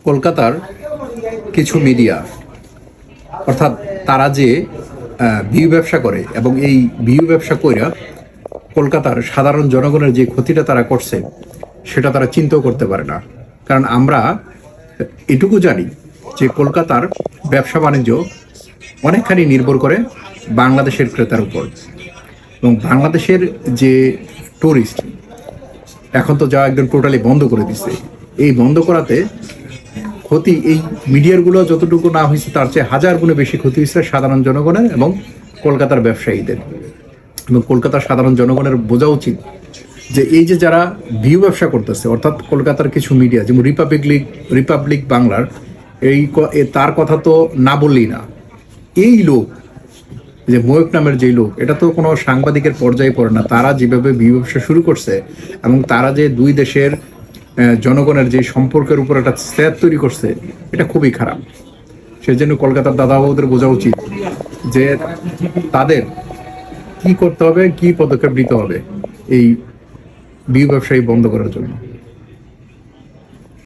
কলকাতার কিছু মিডিয়া, অর্থাৎ তারা যে ভিউ ব্যবসা করে এবং এই ভিউ ব্যবসা কইরা কলকাতার সাধারণ জনগণের যে ক্ষতিটা তারা করছে সেটা তারা চিন্তাও করতে পারে না। কারণ আমরা এটুকু জানি যে কলকাতার ব্যবসা বাণিজ্য অনেকখানি নির্ভর করে বাংলাদেশের ক্রেতার উপর, এবং বাংলাদেশের যে টুরিস্ট এখন তো যাওয়া একদম টোটালি বন্ধ করে দিচ্ছে। এই বন্ধ করাতে ক্ষতি এই মিডিয়ারগুলো যতটুকু না হয়েছে তার চেয়ে হাজার গুণে বেশি ক্ষতি হয়েছে সাধারণ জনগণের এবং কলকাতার ব্যবসায়ীদের। এবং কলকাতার সাধারণ জনগণের বোঝা উচিত যে এই যে যারা ভিউ ব্যবসা করতেছে, অর্থাৎ কলকাতার কিছু মিডিয়া যেমন রিপাবলিক বাংলার তার কথা তো না বললেই না। এই লোক যে ময়ূক নামের যে লোক, এটা তো কোনো সাংবাদিকের পর্যায়ে পড়ে না। তারা যেভাবে ভিউ ব্যবসা শুরু করছে এবং তারা যে দুই দেশের জনগণের যে সম্পর্কের উপর একটা স্যাদ তৈরি করছে, এটা খুবই খারাপ। সেজন্য কলকাতার দাদাবাবুদের বোঝা উচিত যে তাদের কি করতে হবে, কি পদক্ষেপ নিতে হবে এই ভিউ ব্যবসায়ী বন্ধ করার জন্য।